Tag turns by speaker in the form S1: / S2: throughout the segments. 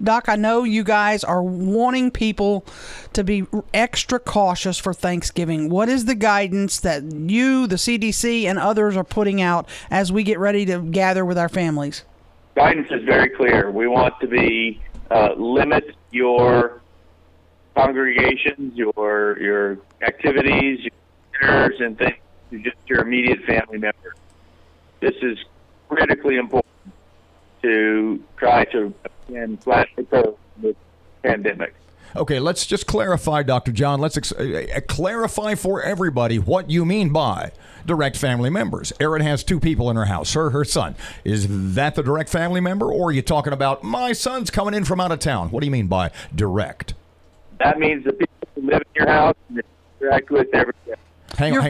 S1: Doc, I know you guys are wanting people to be extra cautious for Thanksgiving. What is the guidance that you, the CDC, and others are putting out as we get ready to gather with our families?
S2: Guidance is very clear. We want to be limit your congregations, your activities, your dinners, and things to just your immediate family members. This is critically important to try to flatten the curve with the pandemic.
S3: Okay, let's just clarify, Dr. John. Let's clarify for everybody what you mean by direct family members. Erin has 2 people in her house, her son. Is that the direct family member, or are you talking about my son's coming in from out of town? What do you mean by direct?
S2: That means the people who live in your house and interact with every day.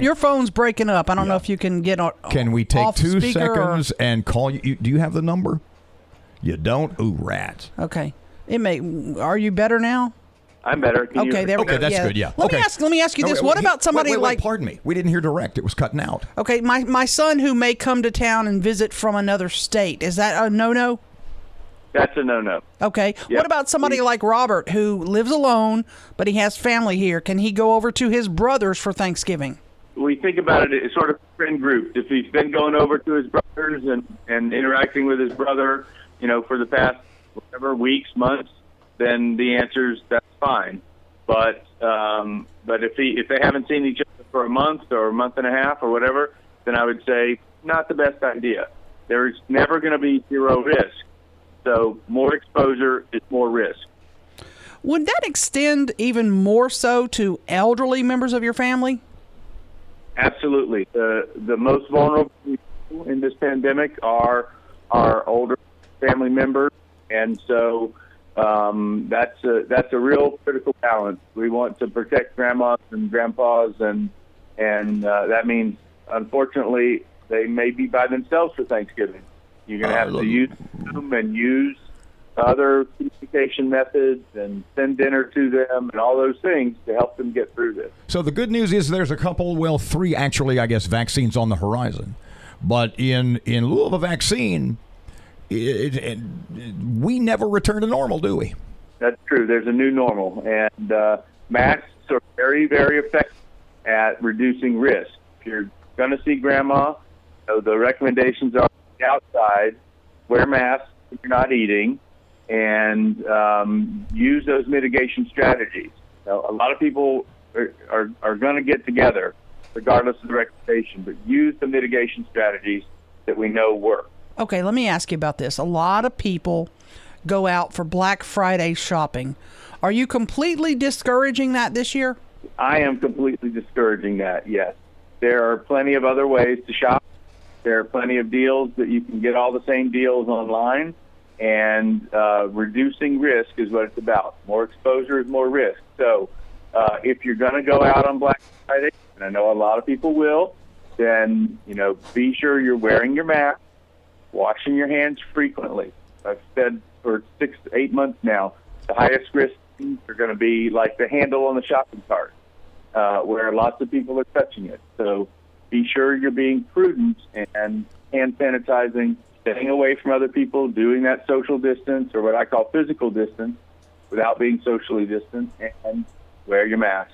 S1: Your phone's breaking up. I don't know if you can get on.
S3: Can we take
S1: off
S3: 2
S1: speaker
S3: seconds and call you? Do you have the number? You don't? Ooh, rats.
S1: Okay. Are you better now?
S2: I'm better.
S1: Okay, there we go.
S3: Okay, that's good. Yeah.
S1: Let me ask you this. What about somebody like?
S3: Pardon me. We didn't hear direct. It was cutting out.
S1: Okay, my son who may come to town and visit from another state. Is that a no-no?
S2: That's a no-no.
S1: Okay.
S2: Yep.
S1: What about somebody like Robert who lives alone, but he has family here? Can he go over to his brother's for Thanksgiving?
S2: We think about it as sort of friend groups. If he's been going over to his brothers and interacting with his brother, for the past weeks, months, then the answer is that's fine. But if they haven't seen each other for a month or a month and a half or whatever, then I would say not the best idea. There's never going to be zero risk. So more exposure is more risk.
S1: Would that extend even more so to elderly members of your family?
S2: Absolutely. The most vulnerable people in this pandemic are our older family members, and so that's a real critical balance. We want to protect grandmas and grandpas, and that means, unfortunately, they may be by themselves for Thanksgiving. You're going to have to use Zoom and use other communication methods and send dinner to them and all those things to help them get through this.
S3: So the good news is there's a couple, 3 actually, I guess, vaccines on the horizon. But in lieu of a vaccine, we never return to normal, do we?
S2: That's true. There's a new normal. And masks are very, very effective at reducing risk. If you're going to see grandma, the recommendations are outside, wear masks if you're not eating, and use those mitigation strategies. Now, a lot of people are going to get together regardless of the recommendation, but use the mitigation strategies that we know work.
S1: Okay, let me ask you about this. A lot of people go out for Black Friday shopping. Are you completely discouraging that this year?
S2: I am completely discouraging that, yes. There are plenty of other ways to shop. There are plenty of deals that you can get all the same deals online, and reducing risk is what it's about. More exposure is more risk. So if you're going to go out on Black Friday, and I know a lot of people will, then be sure you're wearing your mask, washing your hands frequently. I've said for 6 to 8 months now, the highest risk things are going to be like the handle on the shopping cart, where lots of people are touching it. So be sure you're being prudent and hand sanitizing, staying away from other people, doing that social distance, or what I call physical distance, without being socially distant, and wear your mask.